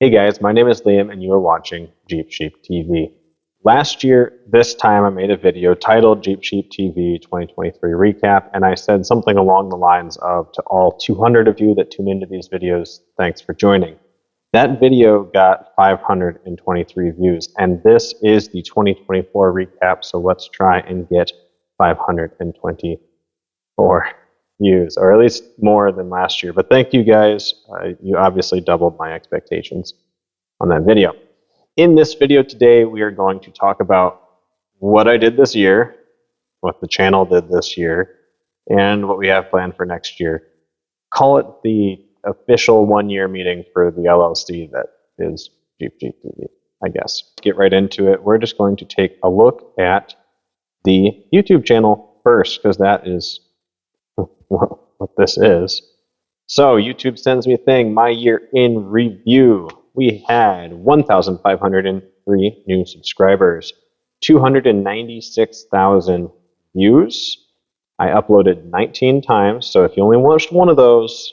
Hey guys, my name is Liam and you are watching Jeep Sheep TV. Last year, this time I made a video titled Jeep Sheep TV 2023 Recap, and I said something along the lines of, to all 200 of you that tune into these videos, thanks for joining. That video got 523 views, and this is the 2024 recap, so let's try and get 524 views, or at least more than last year. But thank you guys. You obviously doubled my expectations on that video. In this video today, we are going to talk about what I did this year, what the channel did this year, and what we have planned for next year. Call it the official one-year meeting for the LLC that is Jeep Sheep TV, I guess. Let's get right into it. We're just going to take a look at the YouTube channel first, because that is what this is. So YouTube sends me a thing, my year in review. We had 1,503 new subscribers, 296,000 views. I uploaded 19 times, so if you only watched one of those,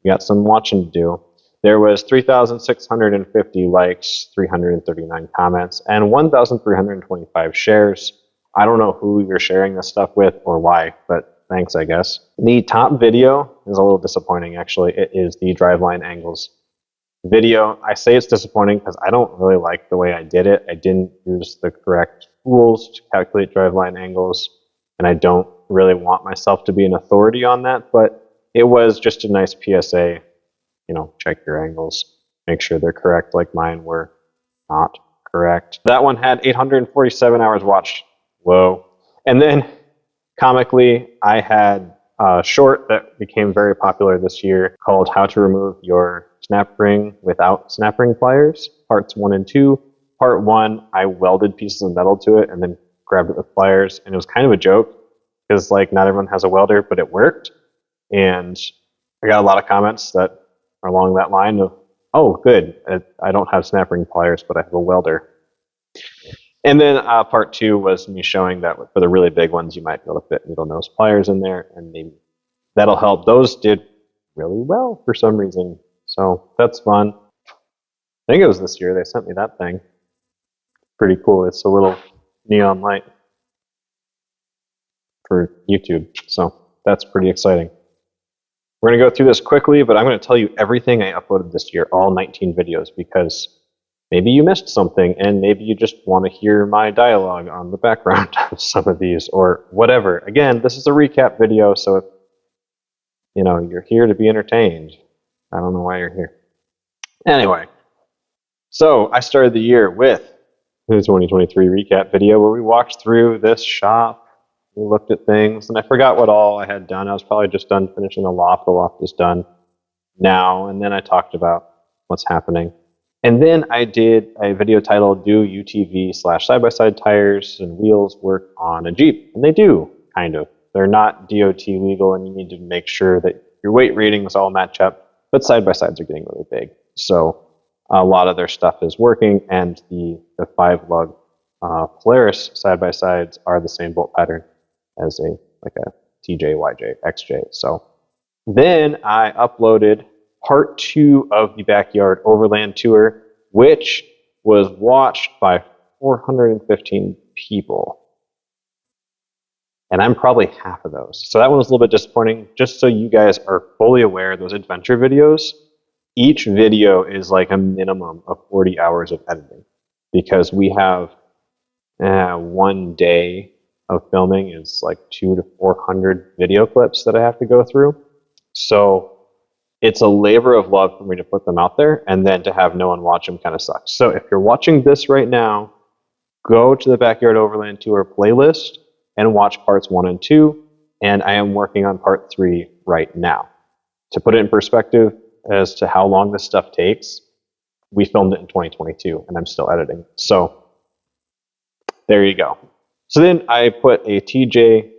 you got some watching to do. There was 3,650 likes, 339 comments, and 1,325 shares. I don't know who you're sharing this stuff with or why, but thanks, I guess. The top video is a little disappointing, actually. It is the driveline angles video. I say it's disappointing because I don't really like the way I did it. I didn't use the correct tools to calculate driveline angles, and I don't really want myself to be an authority on that, but it was just a nice PSA. You know, check your angles, make sure they're correct, like mine were not correct. That one had 847 hours watched. Whoa. And then comically, I had a short that became very popular this year called How to Remove Your Snap Ring Without Snap Ring Pliers, parts 1 and 2. Part 1, I welded pieces of metal to it and then grabbed it with pliers, and it was kind of a joke because like not everyone has a welder, but it worked. And I got a lot of comments that are along that line of, oh, good, I don't have snap ring pliers, but I have a welder. And then part 2 was me showing that for the really big ones, you might be able to fit needle nose pliers in there, and maybe that'll help. Those did really well for some reason, so that's fun. I think it was this year they sent me that thing. Pretty cool. It's a little neon light for YouTube, so that's pretty exciting. We're going to go through this quickly, but I'm going to tell you everything I uploaded this year, all 19 videos, because maybe you missed something, and maybe you just want to hear my dialogue on the background of some of these, or whatever. Again, this is a recap video, so if you know you're here to be entertained, I don't know why you're here. Anyway, so I started the year with the 2023 recap video where we walked through this shop. We looked at things, and I forgot what all I had done. I was probably just done finishing the loft. The loft is done now, and then I talked about what's happening. And then I did a video titled, Do UTV/side-by-side tires and wheels work on a Jeep? And they do, kind of. They're not DOT legal, and you need to make sure that your weight ratings all match up, but side-by-sides are getting really big. So a lot of their stuff is working, and the 5-lug Polaris side-by-sides are the same bolt pattern as a TJ, YJ, XJ. So then I uploaded part 2 of the Backyard Overland Tour, which was watched by 415 people. And I'm probably half of those. So that one was a little bit disappointing. Just so you guys are fully aware, those adventure videos, each video is like a minimum of 40 hours of editing, because we have one day of filming is like 200 to 400 video clips that I have to go through. So it's a labor of love for me to put them out there, and then to have no one watch them kind of sucks. So if you're watching this right now, go to the Backyard Overland Tour playlist and watch parts 1 and 2, and I am working on part 3 right now. To put it in perspective as to how long this stuff takes, we filmed it in 2022, and I'm still editing. So there you go. So then I put a TJ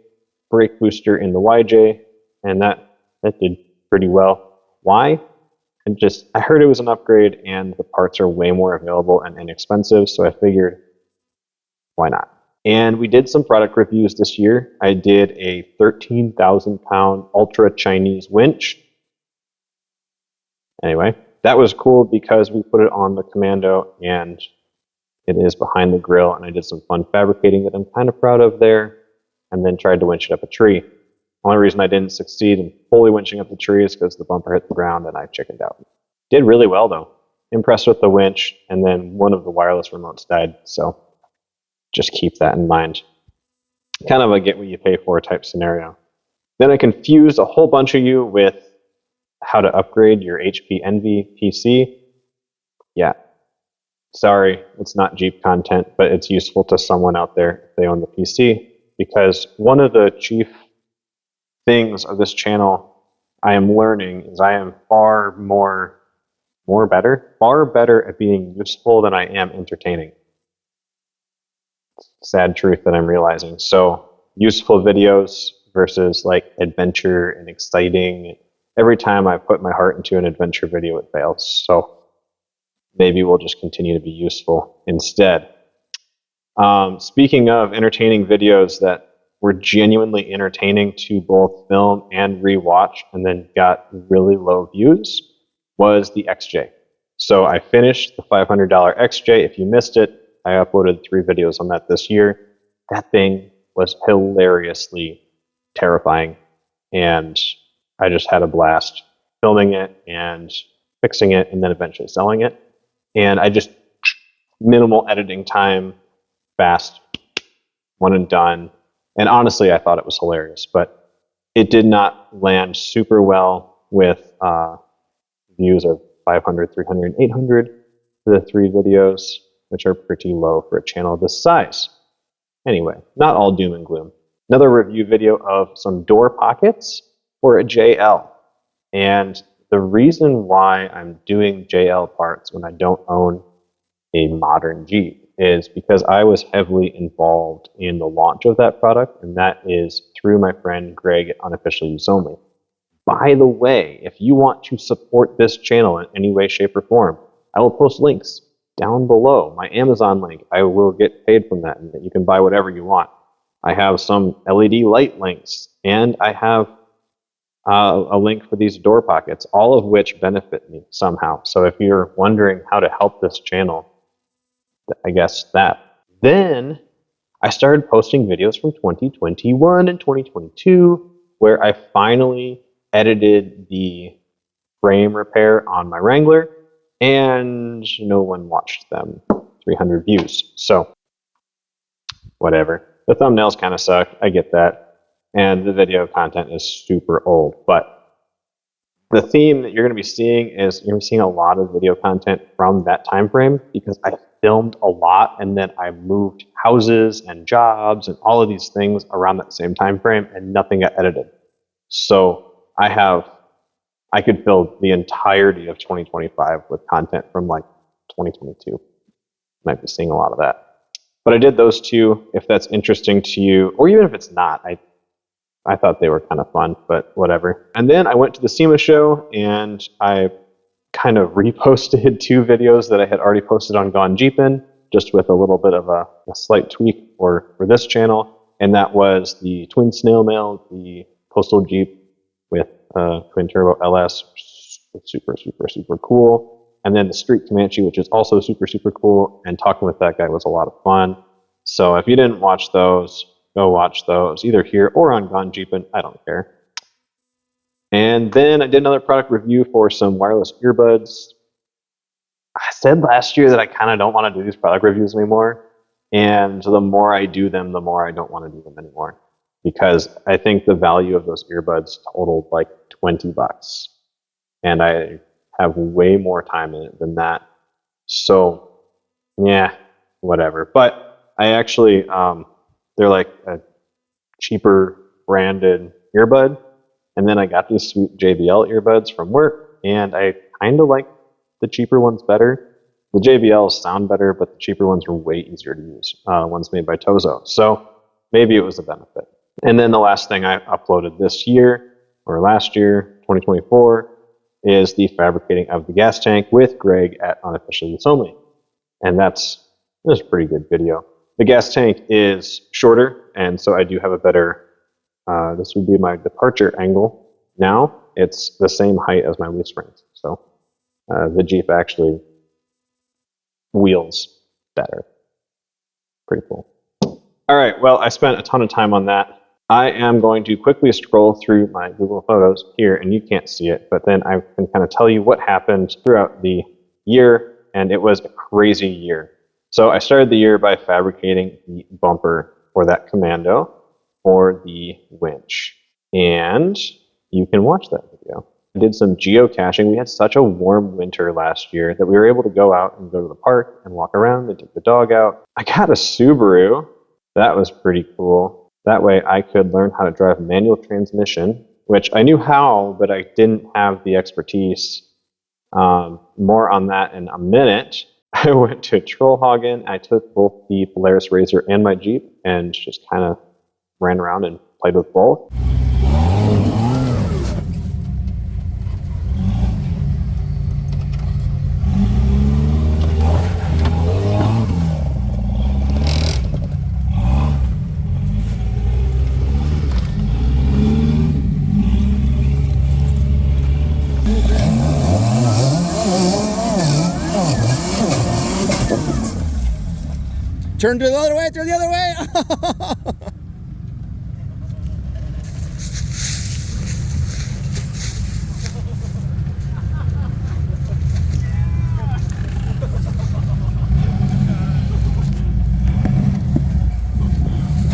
brake booster in the YJ, and that did pretty well. Why? I heard it was an upgrade, and the parts are way more available and inexpensive, so I figured, why not? And we did some product reviews this year. I did a 13,000-pound Ultra Chinese winch. Anyway, that was cool because we put it on the Commando and it is behind the grill, and I did some fun fabricating that I'm kind of proud of there, and then tried to winch it up a tree. Only reason I didn't succeed in fully winching up the tree is because the bumper hit the ground and I chickened out. Did really well though. Impressed with the winch, and then one of the wireless remotes died, so just keep that in mind. Kind of a get what you pay for type scenario. Then I confused a whole bunch of you with how to upgrade your HP Envy PC. Yeah, sorry, it's not Jeep content, but it's useful to someone out there if they own the PC, because one of the chief things of this channel I am learning is I am far better at being useful than I am entertaining. Sad truth that I'm realizing. So useful videos versus like adventure and exciting. Every time I put my heart into an adventure video, it fails. So maybe we'll just continue to be useful instead. Speaking of entertaining videos that were genuinely entertaining to both film and rewatch and then got really low views was the XJ. So I finished the $500 XJ. If you missed it, I uploaded 3 videos on that this year. That thing was hilariously terrifying, and I just had a blast filming it and fixing it and then eventually selling it. And I just, minimal editing time, fast, one and done. And honestly, I thought it was hilarious, but it did not land super well with views of 500, 300, and 800 for the 3 videos, which are pretty low for a channel this size. Anyway, not all doom and gloom. Another review video of some door pockets for a JL. And the reason why I'm doing JL parts when I don't own a modern Jeep is because I was heavily involved in the launch of that product, and that is through my friend Greg at Unofficial Use Only. By the way, if you want to support this channel in any way, shape, or form, I will post links down below. My Amazon link, I will get paid from that, and you can buy whatever you want. I have some LED light links, and I have a link for these door pockets, all of which benefit me somehow. So if you're wondering how to help this channel, I guess that. Then I started posting videos from 2021 and 2022 where I finally edited the frame repair on my Wrangler, and no one watched them. 300 views. So whatever. The thumbnails kind of suck. I get that. And the video content is super old. But the theme that you're going to be seeing is you're going to be seeing a lot of video content from that time frame, because I filmed a lot and then I moved houses and jobs and all of these things around that same time frame, and nothing got edited. So I could fill the entirety of 2025 with content from like 2022. Might be seeing a lot of that. But I did those 2, if that's interesting to you, or even if it's not. I thought they were kind of fun, but whatever. And then I went to the SEMA show and I kind of reposted 2 videos that I had already posted on Gone Jeepin', just with a little bit of a slight tweak for this channel. And that was the twin snail mail, the Postal Jeep with twin turbo LS, super, super, super cool. And then the Street Comanche, which is also super, super cool. And talking with that guy was a lot of fun. So if you didn't watch those, go watch those, either here or on Gone Jeepin'. I don't care. And then I did another product review for some wireless earbuds. I said last year that I kind of don't want to do these product reviews anymore. And the more I do them, the more I don't want to do them anymore. Because I think the value of those earbuds totaled like $20. And I have way more time in it than that. So, yeah, whatever. But I actually, they're like a cheaper branded earbud. And then I got these sweet JBL earbuds from work, and I kind of like the cheaper ones better. The JBLs sound better, but the cheaper ones are way easier to use. Ones made by Tozo. So maybe it was a benefit. And then the last thing I uploaded this year, or last year, 2024, is the fabricating of the gas tank with Greg at Unofficial Use Only. And that's a pretty good video. The gas tank is shorter, and so I do have a better, this would be my departure angle. Now it's the same height as my leaf springs. So the Jeep actually wheels better. Pretty cool. All right, well, I spent a ton of time on that. I am going to quickly scroll through my Google Photos here, and you can't see it, but then I can kind of tell you what happened throughout the year, and it was a crazy year. So I started the year by fabricating the bumper for that Commando for the winch, and you can watch that video. I did some geocaching. We had such a warm winter last year that we were able to go out and go to the park and walk around and take the dog out. I got a Subaru. That was pretty cool. That way I could learn how to drive a manual transmission, which I knew how, but I didn't have the expertise. More on that in a minute. I went to Trollhagen. I took both the Polaris RZR and my Jeep and just kind of ran around and played with both. Turn to the other way, turn the other way.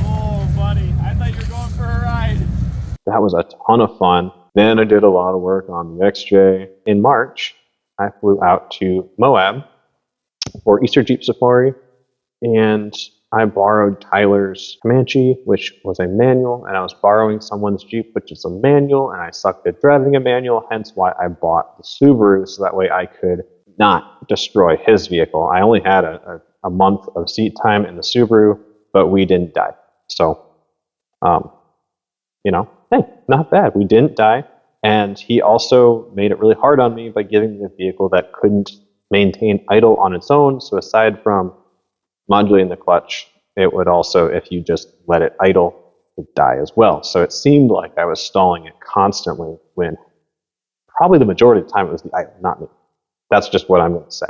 Oh, buddy, I thought you were going for a ride. That was a ton of fun. Then I did a lot of work on the XJ. In March, I flew out to Moab for Easter Jeep Safari, and I borrowed Tyler's Comanche, which was a manual, and I was borrowing someone's Jeep, which is a manual, and I sucked at driving a manual, hence why I bought the Subaru, so that way I could not destroy his vehicle. I only had a month of seat time in the Subaru, but we didn't die. So, hey, not bad. We didn't die. And he also made it really hard on me by giving me a vehicle that couldn't maintain idle on its own. So aside from modulating the clutch, it would also, if you just let it idle, it would die as well. So it seemed like I was stalling it constantly when probably the majority of the time it was the idle, not me. That's just what I'm going to say.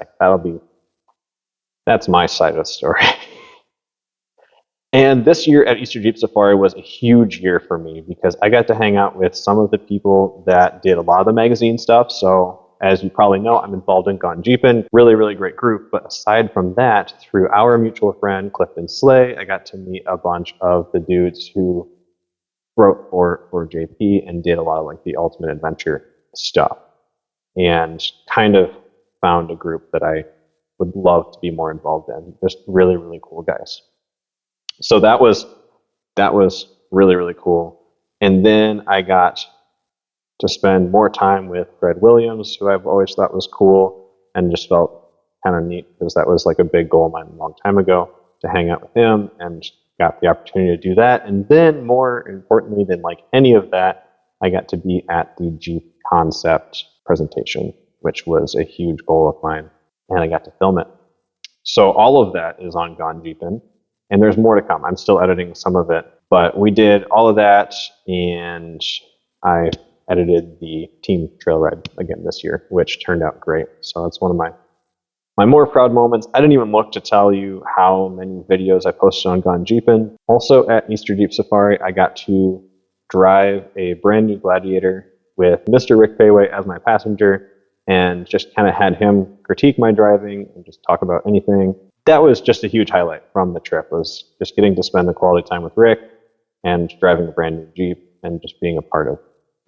That's my side of the story. And this year at Easter Jeep Safari was a huge year for me because I got to hang out with some of the people that did a lot of the magazine stuff. So as you probably know, I'm involved in Gone Jeepin'. Really, really great group. But aside from that, through our mutual friend, Clifton Slay, I got to meet a bunch of the dudes who wrote for JP and did a lot of like the Ultimate Adventure stuff. And kind of found a group that I would love to be more involved in. Just really, really cool guys. So that was really, really cool. And then I got to spend more time with Fred Williams, who I've always thought was cool and just felt kind of neat because that was like a big goal of mine a long time ago to hang out with him, and got the opportunity to do that. And then more importantly than like any of that, I got to be at the Jeep concept presentation, which was a huge goal of mine, and I got to film it. So all of that is on Gone Jeepin'. And there's more to come. I'm still editing some of it. But we did all of that, and I edited the team trail ride again this year, which turned out great. So it's one of my more proud moments. I didn't even look to tell you how many videos I posted on Gone Jeepin'. Also at Easter Jeep Safari, I got to drive a brand new Gladiator with Mr. Rick Payway as my passenger, and just kind of had him critique my driving and just talk about anything. That was just a huge highlight from the trip, was just getting to spend the quality time with Rick and driving a brand new Jeep and just being a part of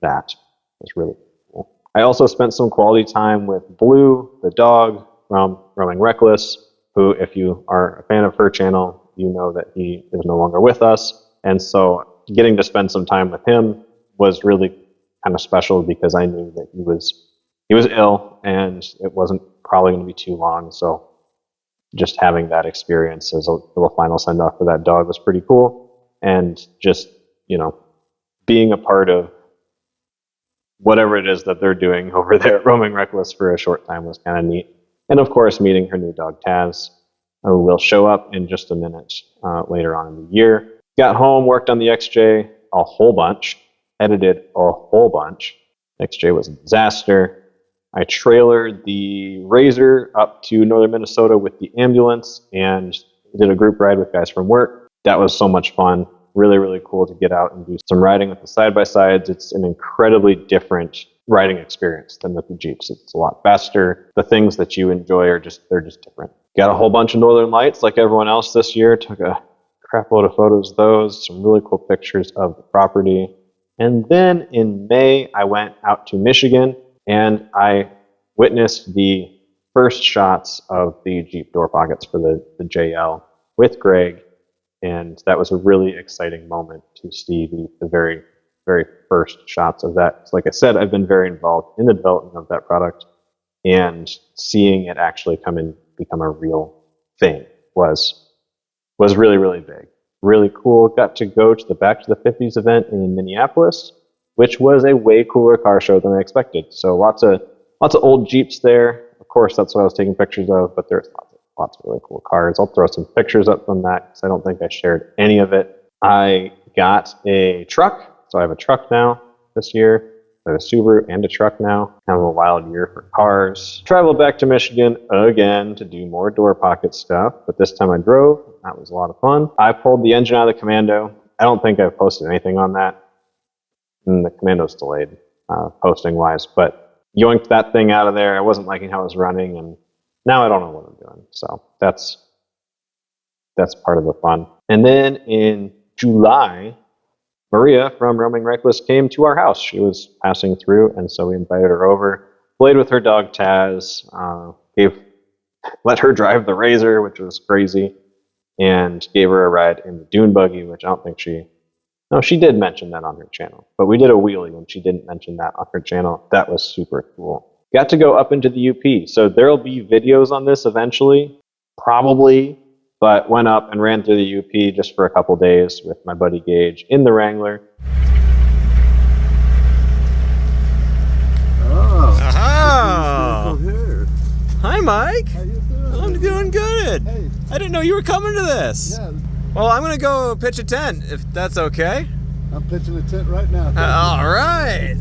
that. It was really cool. I also spent some quality time with Blue, the dog from Roaming Reckless, who, if you are a fan of her channel, you know that he is no longer with us. And so getting to spend some time with him was really kind of special because I knew that he was ill and it wasn't probably going to be too long. So just having that experience as a little final send off for that dog was pretty cool. And just, being a part of whatever it is that they're doing over there at Roaming Reckless for a short time was kind of neat. And of course, meeting her new dog, Taz, who will show up in just a minute later on in the year. Got home, worked on the XJ a whole bunch, edited a whole bunch. XJ was a disaster. I trailered the Razor up to northern Minnesota with the ambulance and did a group ride with guys from work. That was so much fun. Really, really cool to get out and do some riding with the side-by-sides. It's an incredibly different riding experience than with the Jeeps. It's a lot faster. The things that you enjoy they're just different. Got a whole bunch of northern lights like everyone else this year. Took a crap load of photos of those, some really cool pictures of the property. And then in May, I went out to Michigan and I witnessed the first shots of the Jeep door pockets for the JL with Greg. And that was a really exciting moment to see the very, very first shots of that. So like I said, I've been very involved in the development of that product, and seeing it actually become a real thing was really, really big. Really cool. Got to go to the Back to the 50s event in Minneapolis, which was a way cooler car show than I expected. So lots of old Jeeps there. Of course, that's what I was taking pictures of, but there's lots of really cool cars. I'll throw some pictures up from that because I don't think I shared any of it. I got a truck, so I have a truck now this year. I have a Subaru and a truck now. Kind of a wild year for cars. Traveled back to Michigan again to do more door pocket stuff, but this time I drove. That was a lot of fun. I pulled the engine out of the Commando. I don't think I've posted anything on that. And the Commando's delayed posting-wise, but yoinked that thing out of there. I wasn't liking how it was running, and now I don't know what I'm doing. So that's part of the fun. And then in July, Maria from Roaming Reckless came to our house. She was passing through, and so we invited her over, played with her dog Taz, let her drive the Razor, which was crazy, and gave her a ride in the dune buggy, which I don't think she did mention that on her channel, but we did a wheelie and she didn't mention that on her channel. That was super cool. Got to go up into the UP. So there'll be videos on this eventually, probably, but went up and ran through the UP just for a couple days with my buddy Gage in the Wrangler. Oh, here. Hi, Mike. How you doing? I'm doing good. Hey. I didn't know you were coming to this. Yeah, Well, I'm gonna go pitch a tent if that's okay. I'm pitching a tent right now. All right.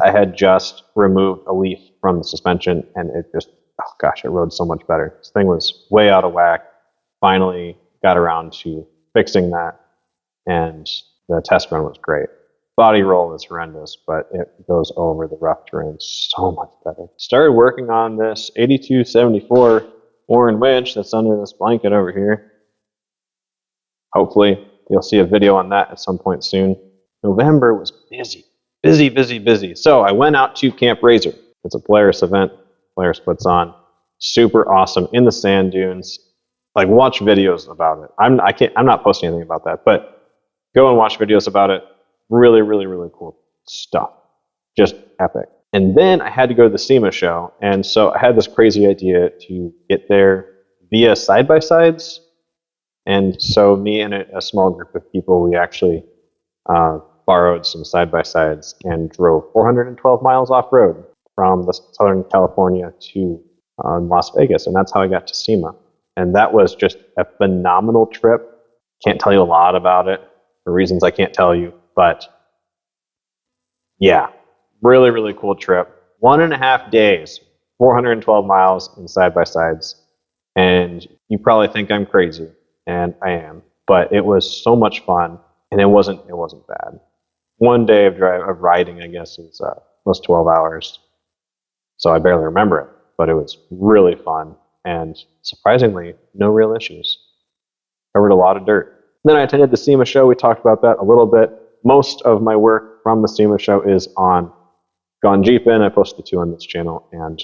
I had just removed a leaf from the suspension and it rode so much better. This thing was way out of whack. Finally got around to fixing that, and the test run was great. Body roll is horrendous, but it goes over the rough terrain so much better. Started working on this 8274 Warren winch that's under this blanket over here. Hopefully you'll see a video on that at some point soon. November was busy. So I went out to Camp Razor. It's a Polaris event Polaris puts on. Super awesome in the sand dunes. Like, watch videos about it. I'm not posting anything about that, but go and watch videos about it. Really, really, really cool stuff. Just epic. And then I had to go to the SEMA show, and so I had this crazy idea to get there via side-by-sides. And so me and a small group of people, we actually borrowed some side-by-sides and drove 412 miles off-road from Southern California to Las Vegas, and that's how I got to SEMA. And that was just a phenomenal trip. Can't tell you a lot about it for reasons I can't tell you, but yeah, really, really cool trip. 1.5 days, 412 miles in side-by-sides, and you probably think I'm crazy, and I am, but it was so much fun, and it wasn't bad. One day of riding, I guess, was 12 hours, so I barely remember it, but it was really fun, and surprisingly, no real issues. Covered a lot of dirt. Then I attended the SEMA show. We talked about that a little bit. Most of my work from the SEMA show is on Gone Jeepin'. I posted 2 on this channel, and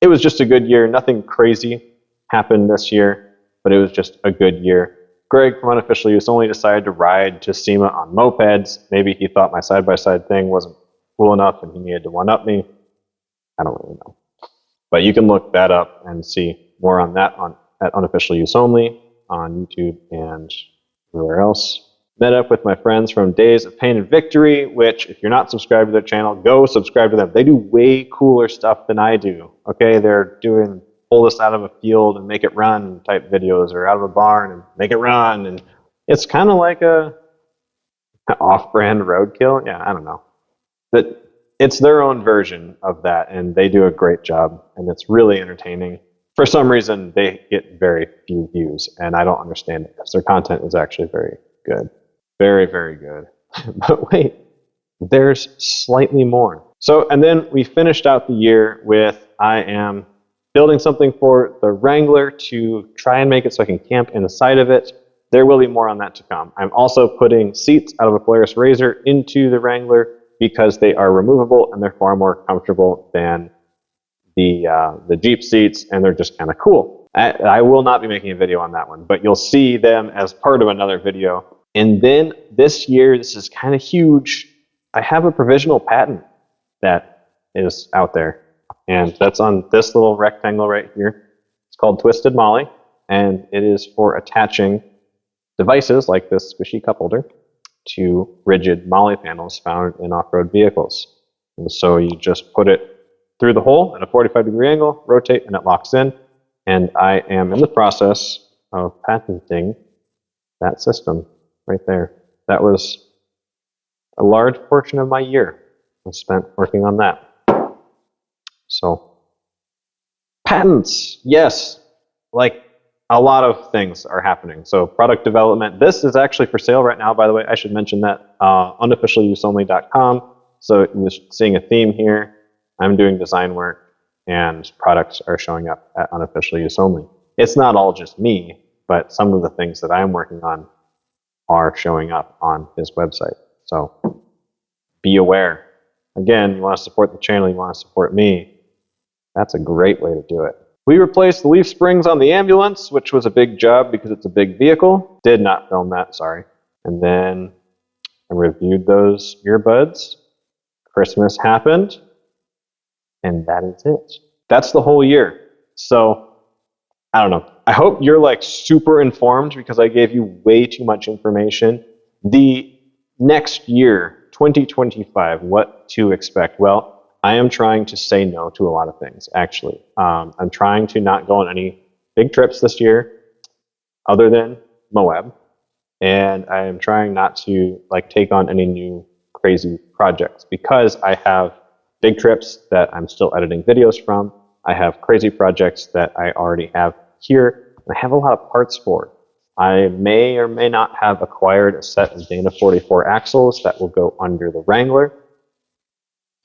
it was just a good year. Nothing crazy happened this year, but it was just a good year. Greg from Unofficial Use only decided to ride to SEMA on mopeds. Maybe he thought my side-by-side thing wasn't cool enough and he needed to one-up me. I don't really know. But you can look that up and see more on that at Unofficial Use Only on YouTube and everywhere else. Met up with my friends from Days of Pain and Victory, which, if you're not subscribed to their channel, go subscribe to them. They do way cooler stuff than I do. Okay, they're doing pull this out of a field and make it run type videos, or out of a barn and make it run, and it's kind of like an off-brand roadkill. Yeah, I don't know. But it's their own version of that, and they do a great job, and it's really entertaining. For some reason, they get very few views, and I don't understand it because their content is actually very good. Very, very good. But wait, there's slightly more. So, and then we finished out the year with I am building something for the Wrangler to try and make it so I can camp inside of it. There will be more on that to come. I'm also putting seats out of a Polaris RZR into the Wrangler because they are removable and they're far more comfortable than the Jeep seats, and they're just kind of cool. I will not be making a video on that one, but you'll see them as part of another video. And then this year, this is kind of huge, I have a provisional patent that is out there, and that's on this little rectangle right here. It's called Twisted Molly, and it is for attaching devices like this squishy cup holder to rigid molly panels found in off-road vehicles. And so you just put it through the hole at a 45-degree angle, rotate, and it locks in. And I am in the process of patenting that system right there. That was a large portion of my year I spent working on that. So, patents, yes, like a lot of things are happening. So product development, this is actually for sale right now, by the way. I should mention that, unofficialuseonly.com. So you're seeing a theme here. I'm doing design work, and products are showing up at Unofficial Use Only. It's not all just me, but some of the things that I'm working on are showing up on his website. So be aware. Again, you want to support the channel, you want to support me. That's a great way to do it. We replaced the leaf springs on the ambulance, which was a big job because it's a big vehicle. Did not film that, sorry. And then I reviewed those earbuds. Christmas happened. And that is it. That's the whole year. So, I don't know. I hope you're like super informed because I gave you way too much information. The next year, 2025, what to expect? Well, I am trying to say no to a lot of things, actually. I'm trying to not go on any big trips this year other than Moab. And I am trying not to like take on any new crazy projects because I have big trips that I'm still editing videos from. I have crazy projects that I already have here. And I have a lot of parts for. I may or may not have acquired a set of Dana 44 axles that will go under the Wrangler.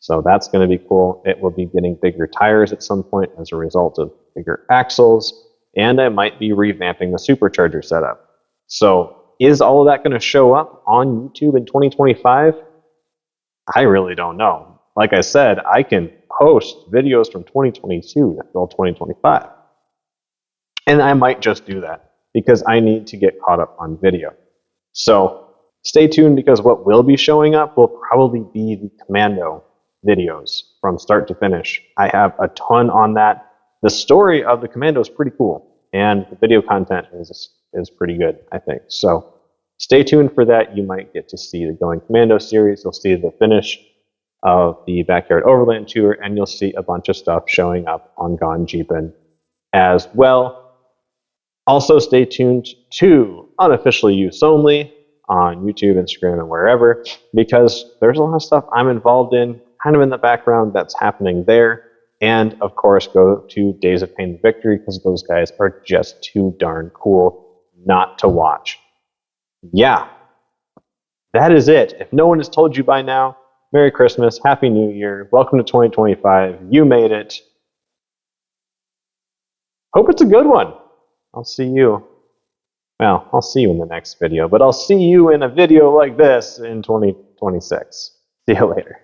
So that's going to be cool. It will be getting bigger tires at some point as a result of bigger axles. And I might be revamping the supercharger setup. So is all of that going to show up on YouTube in 2025? I really don't know. Like I said, I can post videos from 2022 until 2025. And I might just do that because I need to get caught up on video. So stay tuned because what will be showing up will probably be the Commando videos from start to finish. I have a ton on that. The story of the Commando is pretty cool, and the video content is pretty good, I think. So stay tuned for that. You might get to see the Going Commando series. You'll see the finish of the Backyard Overland Tour, and you'll see a bunch of stuff showing up on Gone Jeepin' as well. Also, stay tuned to Unofficial Use Only on YouTube, Instagram, and wherever, because there's a lot of stuff I'm involved in, kind of in the background that's happening there. And, of course, go to Days of Pain and Victory, because those guys are just too darn cool not to watch. Yeah, that is it. If no one has told you by now, Merry Christmas, Happy New Year, welcome to 2025, you made it. Hope it's a good one. I'll see you in the next video, but I'll see you in a video like this in 2026. See you later.